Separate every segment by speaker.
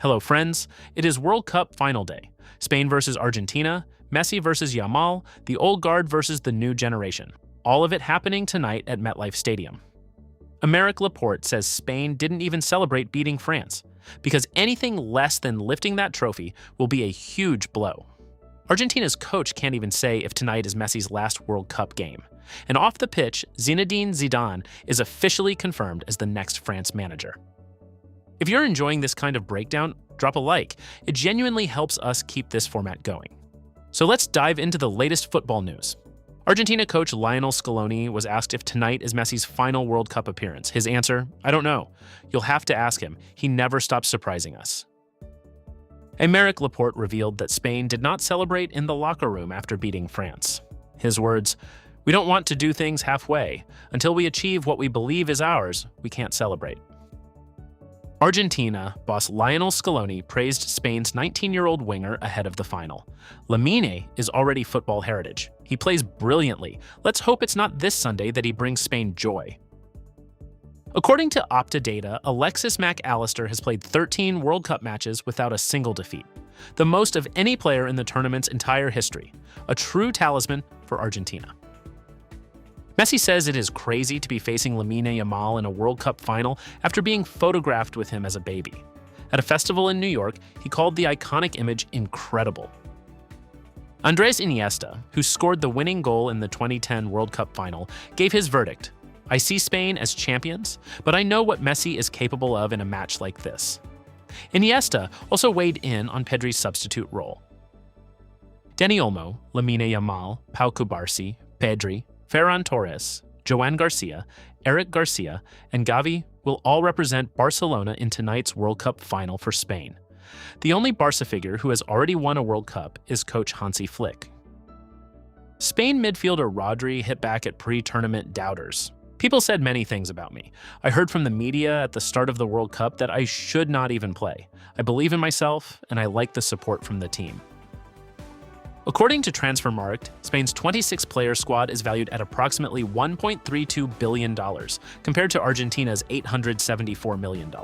Speaker 1: Hello friends, it is World Cup final day. Spain versus Argentina, Messi versus Yamal, the old guard versus the new generation. All of it happening tonight at MetLife Stadium. Laporte says Spain didn't even celebrate beating France, because anything less than lifting that trophy will be a huge blow. Argentina's coach can't even say if tonight is Messi's last World Cup game. And off the pitch, Zinedine Zidane is officially confirmed as the next France manager. If you're enjoying this kind of breakdown, drop a like. It genuinely helps us keep this format going. So let's dive into the latest football news. Argentina coach Lionel Scaloni was asked if tonight is Messi's final World Cup appearance. His answer, I don't know. You'll have to ask him. He never stops surprising us. Laporte revealed that Spain did not celebrate in the locker room after beating France. His words, "We don't want to do things halfway. Until we achieve what we believe is ours, we can't celebrate." Argentina boss Lionel Scaloni praised Spain's 19-year-old winger ahead of the final. Lamine is already football heritage. He plays brilliantly. Let's hope it's not this Sunday that he brings Spain joy. According to Opta data, Alexis Mac Allister has played 13 World Cup matches without a single defeat, the most of any player in the tournament's entire history, a true talisman for Argentina. Messi says it is crazy to be facing Lamine Yamal in a World Cup final after being photographed with him as a baby. At a festival in New York, he called the iconic image incredible. Andrés Iniesta, who scored the winning goal in the 2010 World Cup final, gave his verdict. "I see Spain as champions, but I know what Messi is capable of in a match like this." Iniesta also weighed in on Pedri's substitute role. Dani Olmo, Lamine Yamal, Pau Cubarsí, Pedri, Ferran Torres, Joan Garcia, Eric Garcia, and Gavi will all represent Barcelona in tonight's World Cup final for Spain. The only Barca figure who has already won a World Cup is coach Hansi Flick. Spain midfielder Rodri hit back at pre-tournament doubters. "People said many things about me. I heard from the media at the start of the World Cup that I should not even play. I believe in myself, and I like the support from the team." According to Transfermarkt, Spain's 26-player squad is valued at approximately $1.32 billion, compared to Argentina's $874 million.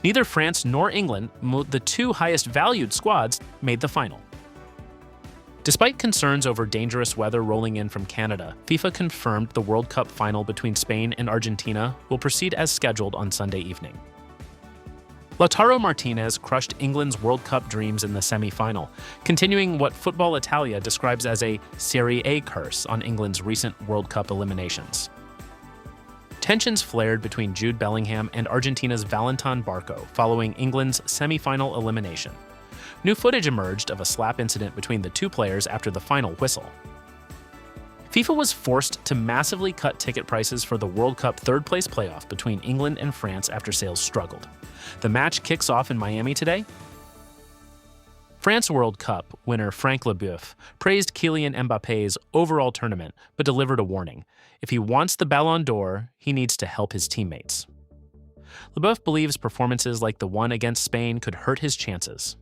Speaker 1: Neither France nor England, the two highest-valued squads, made the final. Despite concerns over dangerous weather rolling in from Canada, FIFA confirmed the World Cup final between Spain and Argentina will proceed as scheduled on Sunday evening. Lautaro Martinez crushed England's World Cup dreams in the semi-final, continuing what Football Italia describes as a Serie A curse on England's recent World Cup eliminations. Tensions flared between Jude Bellingham and Argentina's Bellingham and Barco following England's semi-final elimination. New footage emerged of a slap incident between the two players after the final whistle. FIFA was forced to massively cut ticket prices for the World Cup third-place playoff between England and France after sales struggled. The match kicks off in Miami today. France World Cup winner Frank Leboeuf praised Kylian Mbappé's overall tournament, but delivered a warning. If he wants the Ballon d'Or, he needs to help his teammates. Leboeuf believes performances like the one against Spain could hurt his chances.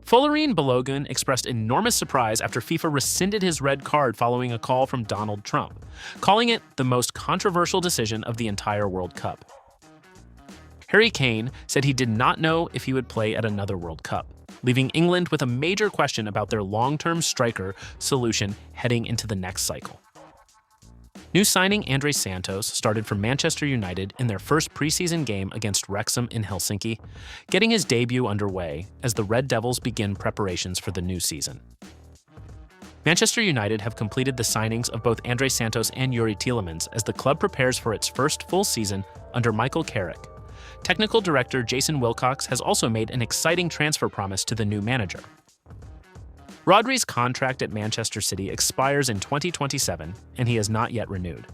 Speaker 1: Balogun expressed enormous surprise after FIFA rescinded his red card following a call from Donald Trump, calling it the most controversial decision of the entire World Cup. Harry Kane said he did not know if he would play at another World Cup, leaving England with a major question about their long-term striker solution heading into the next cycle. New signing Andrey Santos started for Manchester United in their first preseason game against Wrexham in Helsinki, getting his debut underway as the Red Devils begin preparations for the new season. Manchester United have completed the signings of both Andrey Santos and Youri Tielemans as the club prepares for its first full season under Michael Carrick. Technical director Jason Wilcox has also made an exciting transfer promise to the new manager. Rodri's contract at Manchester City expires in 2027, and he has not yet renewed.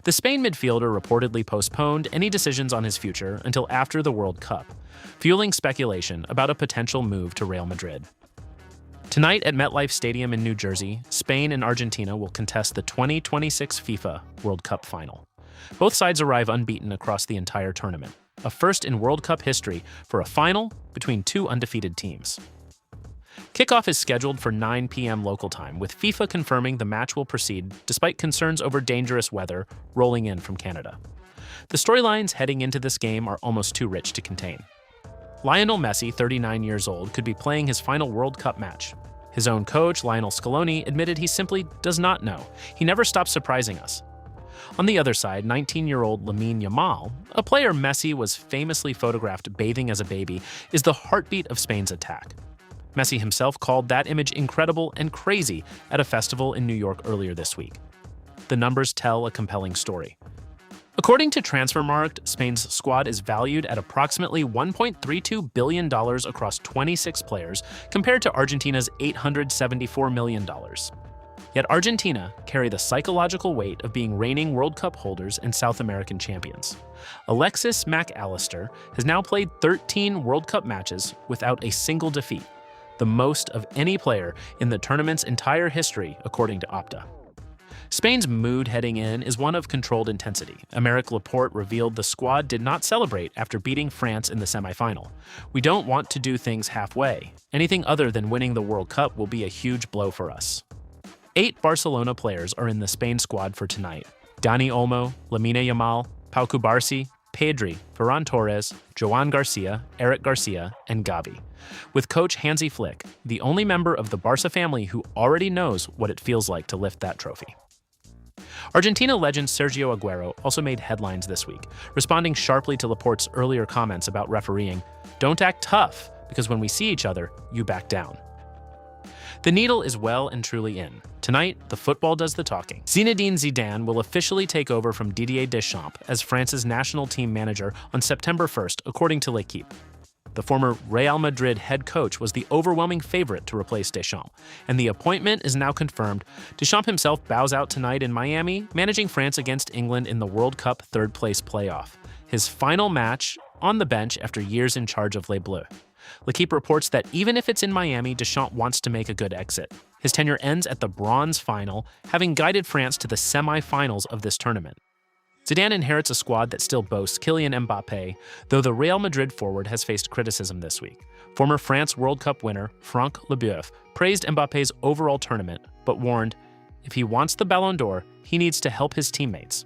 Speaker 1: The Spain midfielder reportedly postponed any decisions on his future until after the World Cup, fueling speculation about a potential move to Real Madrid. Tonight at MetLife Stadium in New Jersey, Spain and Argentina will contest the 2026 FIFA World Cup final. Both sides arrive unbeaten across the entire tournament, a first in World Cup history for a final between two undefeated teams. Kickoff is scheduled for 9 p.m. local time, with FIFA confirming the match will proceed despite concerns over dangerous weather rolling in from Canada. The storylines heading into this game are almost too rich to contain. Lionel Messi, 39 years old, could be playing his final World Cup match. His own coach, Lionel Scaloni, admitted he simply does not know. He never stops surprising us. On the other side, 19-year-old Lamine Yamal, a player Messi was famously photographed bathing as a baby, is the heartbeat of Spain's attack. Messi himself called that image incredible and crazy at a festival in New York earlier this week. The numbers tell a compelling story. According to Transfermarkt, Spain's squad is valued at approximately $1.32 billion across 26 players, compared to Argentina's $874 million. Yet Argentina carry the psychological weight of being reigning World Cup holders and South American champions. Alexis McAllister has now played 13 World Cup matches without a single defeat, the most of any player in the tournament's entire history, according to Opta. Spain's mood heading in is one of controlled intensity. Aymeric Laporte revealed the squad did not celebrate after beating France in the semifinal. "We don't want to do things halfway. Anything other than winning the World Cup will be a huge blow for us." 8 Barcelona players are in the Spain squad for tonight: Dani Olmo, Lamine Yamal, Pau Cubarsí, Pedri, Ferran Torres, Joan Garcia, Eric Garcia, and Gavi, with coach Hansi Flick, the only member of the Barca family who already knows what it feels like to lift that trophy. Argentina legend Sergio Aguero also made headlines this week, responding sharply to Laporte's earlier comments about refereeing. "Don't act tough, because when we see each other, you back down." The needle is well and truly in. Tonight, the football does the talking. Zinedine Zidane will officially take over from Didier Deschamps as France's national team manager on September 1st, according to L'Équipe. The former Real Madrid head coach was the overwhelming favorite to replace Deschamps, and the appointment is now confirmed. Deschamps himself bows out tonight in Miami, managing France against England in the World Cup third-place playoff, his final match on the bench after years in charge of Les Bleus. L'Équipe reports that even if it's in Miami, Deschamps wants to make a good exit. His tenure ends at the bronze final, having guided France to the semi-finals of this tournament. Zidane inherits a squad that still boasts Kylian Mbappé, though the Real Madrid forward has faced criticism this week. Former France World Cup winner Franck Leboeuf praised Mbappé's overall tournament, but warned if he wants the Ballon d'Or, he needs to help his teammates.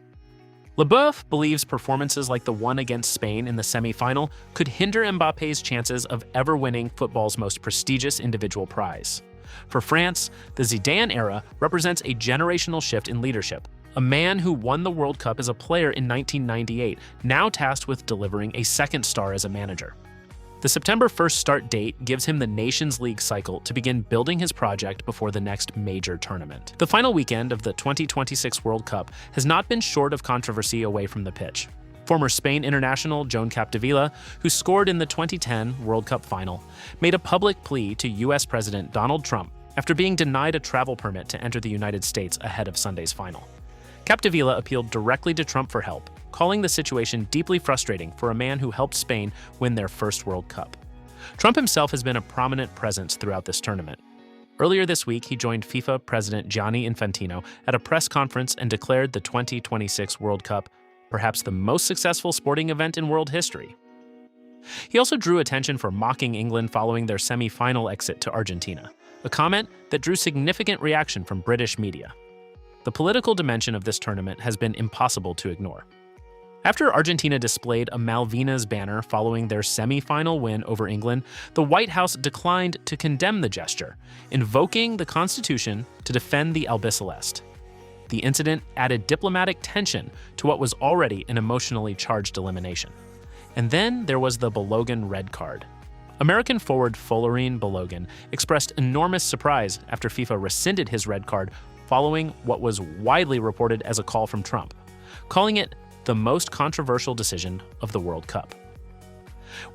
Speaker 1: Leboeuf believes performances like the one against Spain in the semi-final could hinder Mbappé's chances of ever winning football's most prestigious individual prize. For France, the Zidane era represents a generational shift in leadership. A man who won the World Cup as a player in 1998, now tasked with delivering a second star as a manager. The September 1st start date gives him the Nations League cycle to begin building his project before the next major tournament. The final weekend of the 2026 World Cup has not been short of controversy away from the pitch. Former Spain international Joan Capdevila, who scored in the 2010 World Cup final, made a public plea to U.S. President Donald Trump after being denied a travel permit to enter the United States ahead of Sunday's final. Capdevila appealed directly to Trump for help, calling the situation deeply frustrating for a man who helped Spain win their first World Cup. Trump himself has been a prominent presence throughout this tournament. Earlier this week, he joined FIFA President Gianni Infantino at a press conference and declared the 2026 World Cup perhaps the most successful sporting event in world history. He also drew attention for mocking England following their semi-final exit to Argentina, a comment that drew significant reaction from British media. The political dimension of this tournament has been impossible to ignore. After Argentina displayed a Malvinas banner following their semi-final win over England, the White House declined to condemn the gesture, invoking the Constitution to defend the albiceleste. The incident added diplomatic tension to what was already an emotionally charged elimination. And then there was the Balogun red card. American forward Folarin Balogun expressed enormous surprise after FIFA rescinded his red card following what was widely reported as a call from Trump, calling it the most controversial decision of the World Cup.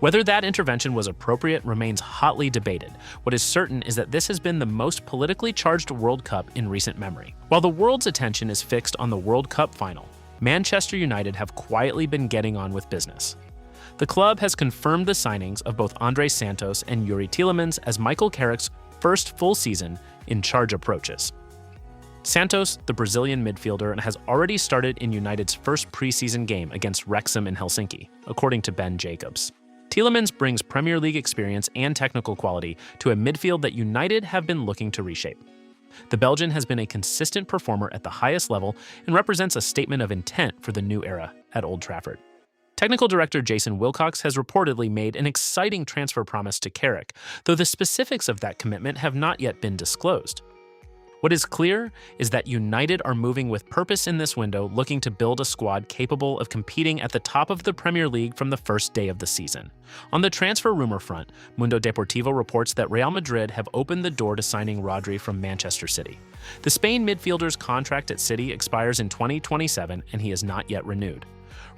Speaker 1: Whether that intervention was appropriate remains hotly debated. What is certain is that this has been the most politically charged World Cup in recent memory. While the world's attention is fixed on the World Cup final, Manchester United have quietly been getting on with business. The club has confirmed the signings of both Andrey Santos and Youri Tielemans as Michael Carrick's first full season in charge approaches. Santos, the Brazilian midfielder, has already started in United's first preseason game against Wrexham in Helsinki, according to Ben Jacobs. Tielemans brings Premier League experience and technical quality to a midfield that United have been looking to reshape. The Belgian has been a consistent performer at the highest level and represents a statement of intent for the new era at Old Trafford. Technical director Jason Wilcox has reportedly made an exciting transfer promise to Carrick, though the specifics of that commitment have not yet been disclosed. What is clear is that United are moving with purpose in this window, looking to build a squad capable of competing at the top of the Premier League from the first day of the season. On the transfer rumor front, Mundo Deportivo reports that Real Madrid have opened the door to signing Rodri from Manchester City. The Spain midfielder's contract at City expires in 2027 and he is not yet renewed.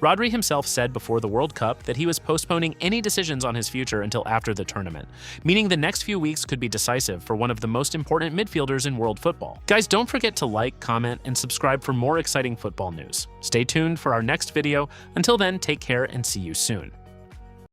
Speaker 1: Rodri himself said before the World Cup that he was postponing any decisions on his future until after the tournament, meaning the next few weeks could be decisive for one of the most important midfielders in world football. Guys, don't forget to like, comment, and subscribe for more exciting football news. Stay tuned for our next video. Until then, take care and see you soon.